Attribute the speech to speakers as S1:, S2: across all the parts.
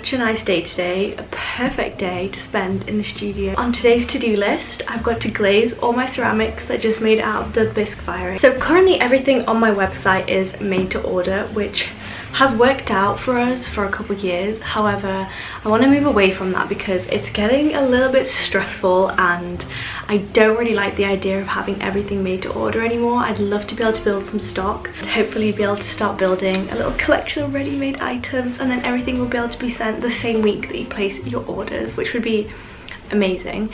S1: such a nice day today, a perfect day to spend in the studio. On today's to-do list, I've got to glaze all my ceramics that I just made out of the bisque firing. So currently everything on my website is made to order, which has worked out for us for a couple of years. However, I want to move away from that because it's getting a little bit stressful and I don't really like the idea of having everything made to order anymore. I'd love to be able to build some stock, hopefully be able to start building a little collection of ready-made items, and then everything will be able to be sent the same week that you place your orders, which would be amazing.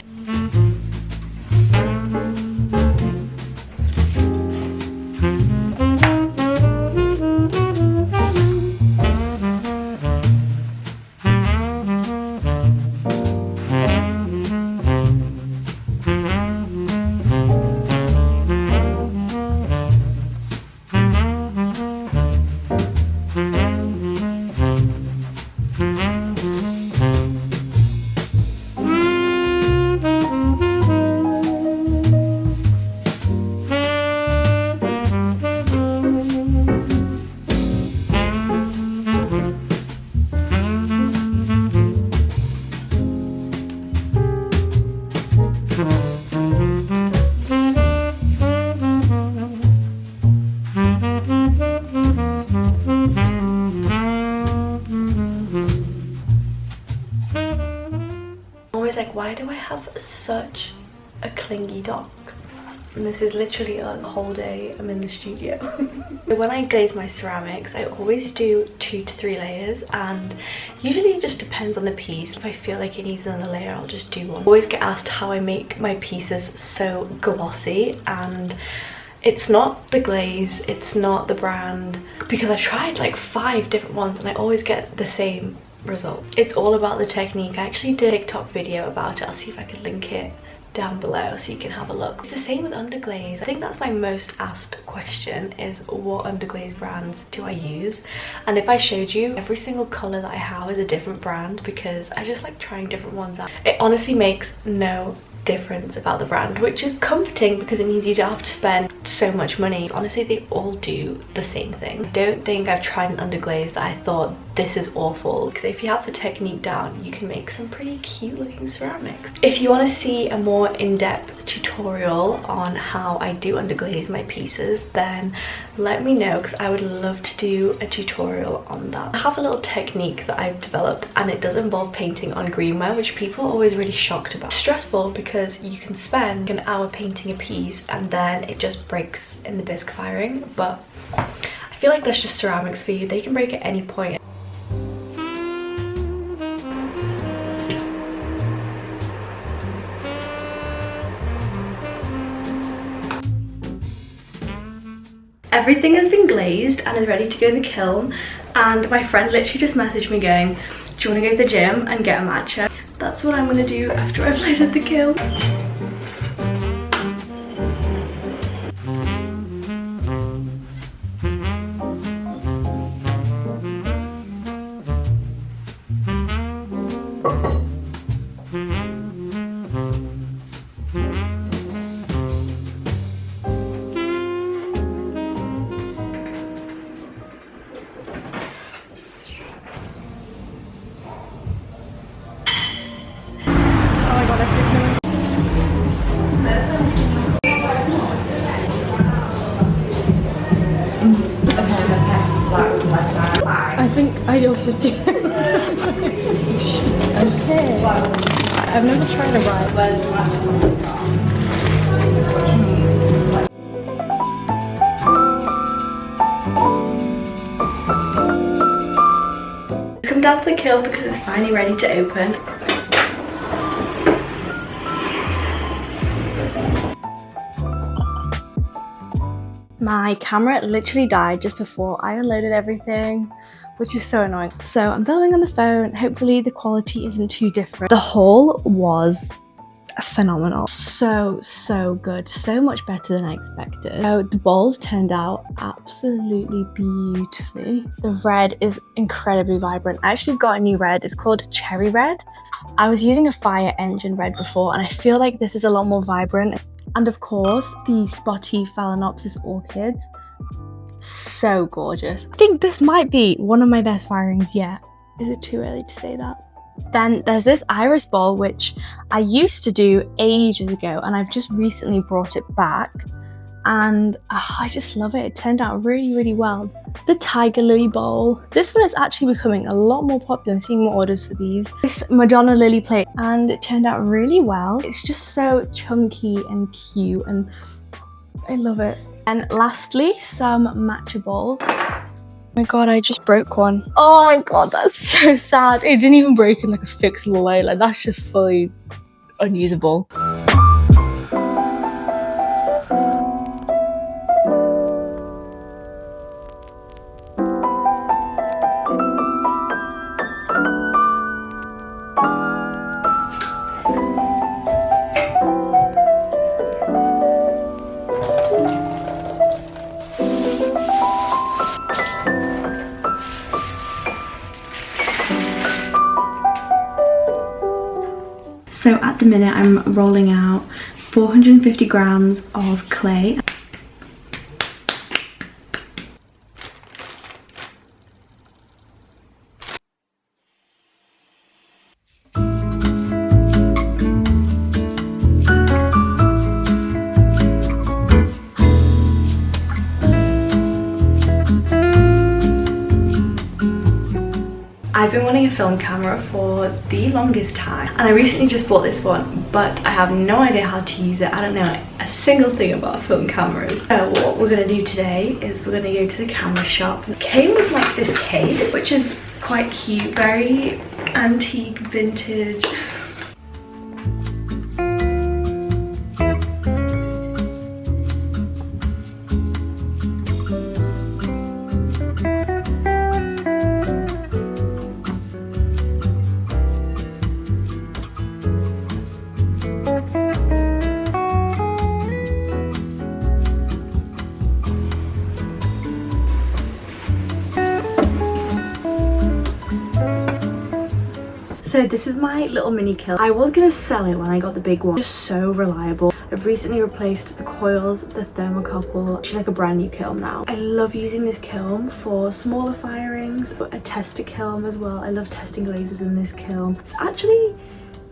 S1: Like, why do I have such a clingy dock? And this is literally a whole day I'm in the studio. When I glaze my ceramics, I always do 2 to 3 layers, and usually it just depends on the piece. If I feel like it needs another layer, I'll just do one. I always get asked how I make my pieces so glossy, and it's not the glaze, it's not the brand, because I've tried like 5 different ones and I always get the same result. It's all about the technique. I actually did a TikTok video about it. I'll see if I can link it down below so you can have a look. It's the same with underglaze. I think that's my most asked question, is what underglaze brands do I use? And if I showed you, every single color that I have is a different brand because I just like trying different ones out. It honestly makes no difference about the brand, which is comforting because it means you don't have to spend so much money. Honestly, they all do the same thing. I don't think I've tried an underglaze that I thought this is awful, because if you have the technique down, you can make some pretty cute looking ceramics. If you want to see a more in-depth tutorial on how I do underglaze my pieces, then let me know, because I would love to do a tutorial on that. I have a little technique that I've developed, and it does involve painting on greenware, which people are always really shocked about. It's stressful because you can spend an hour painting a piece and then it just breaks in the bisque firing, but I feel like that's just ceramics for you. They can break at any point. Everything has been glazed and is ready to go in the kiln, and my friend literally just messaged me going, do you want to go to the gym and get a matcha? That's what I'm going to do after I've lighted the kiln.
S2: I think I also do. Okay. I've never tried a ride.
S1: Come down to the kiln because it's finally ready to open. My camera literally died just before I unloaded everything, which is so annoying. So I'm filming on the phone. Hopefully the quality isn't too different. The haul was phenomenal. So good. So much better than I expected. So the bowls turned out absolutely beautifully. The red is incredibly vibrant. I actually got a new red. It's called Cherry Red. I was using a fire engine red before, and I feel like this is a lot more vibrant. And of course, the spotty Phalaenopsis orchids. So gorgeous. I think this might be one of my best firings yet. Is it too early to say that? Then there's this iris ball, which I used to do ages ago, and I've just recently brought it back. And I just love it. It turned out really, really well. The tiger lily bowl. This one is actually becoming a lot more popular. I'm seeing more orders for these. This Madonna lily plate, and it turned out really well. It's just so chunky and cute, and I love it. And lastly, some matcha balls. Oh my god, I just broke one. Oh my god, that's so sad. It didn't even break in like a fixable way. Like, that's just fully unusable. So at the minute I'm rolling out 450 grams of clay. I've been wanting a film camera for the longest time, and I recently just bought this one, but I have no idea how to use it. I don't know a single thing about film cameras. So what we're going to do today is we're going to go to the camera shop. It came with like this case, which is quite cute, very antique, vintage. So this is my little mini kiln. I was gonna sell it when I got the big one. It's just so reliable. I've recently replaced the coils, the thermocouple. She's like a brand new kiln now. I love using this kiln for smaller firings, a tester kiln as well. I love testing glazes in this kiln. It's actually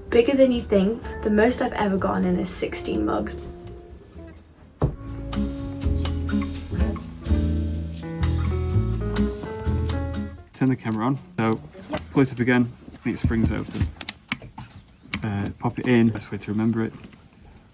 S1: bigger than you think. The most I've ever gotten in is 16 mugs.
S3: Turn the camera on, so pull it up again. It springs open. Pop it in, best way to remember it.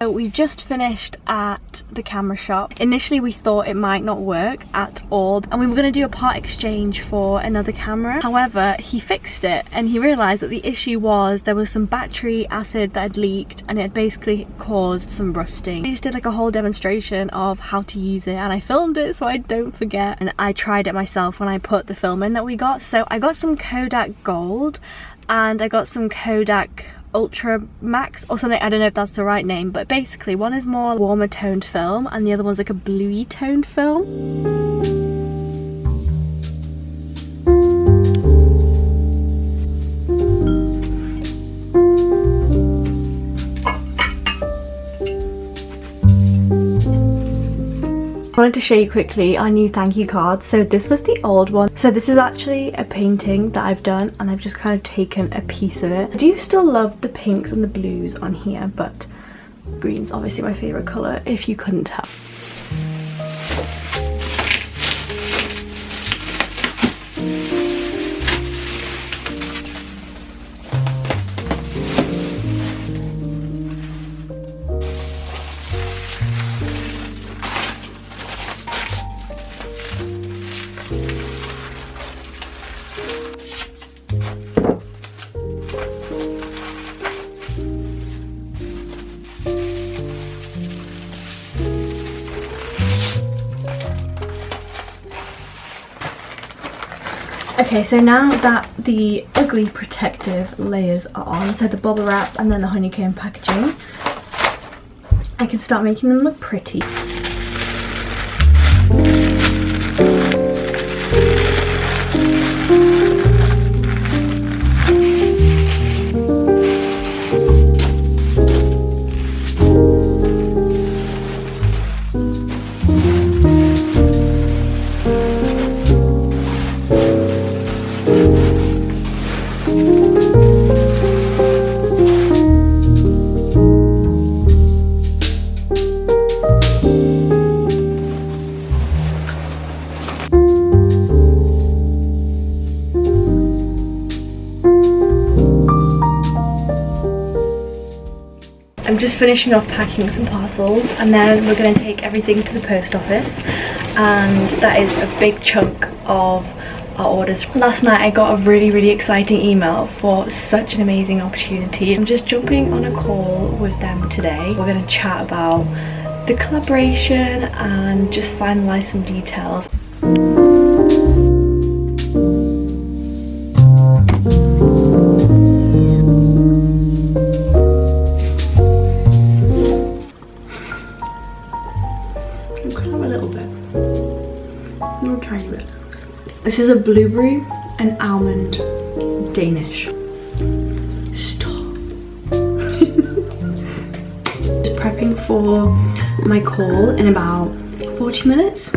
S1: So we've just finished at the camera shop. Initially we thought it might not work at all, and we were going to do a part exchange for another camera. However, he fixed it and he realised that the issue was there was some battery acid that had leaked, and it had basically caused some rusting. He just did like a whole demonstration of how to use it, and I filmed it so I don't forget, and I tried it myself when I put the film in that we got. So I got some Kodak Gold and I got some Kodak Ultra Max or something. I don't know if that's the right name, but basically one is more warmer toned film and the other one's like a bluey toned film. I wanted to show you quickly our new thank you card. So this was the old one. So this is actually a painting that I've done, and I've just kind of taken a piece of it. I do still love the pinks and the blues on here, but green's obviously my favorite color, if you couldn't tell. Okay, so now that the ugly protective layers are on, so the bubble wrap and then the honeycomb packaging, I can start making them look pretty. I'm just finishing off packing some parcels, and then we're going to take everything to the post office, and that is a big chunk of our orders. Last night I got a really exciting email for such an amazing opportunity. I'm just jumping on a call with them today. We're going to chat about the collaboration and just finalize some details. You could have a little bit. No tiny bit. This is a blueberry and almond Danish. Stop. Just prepping for my call in about 40 minutes.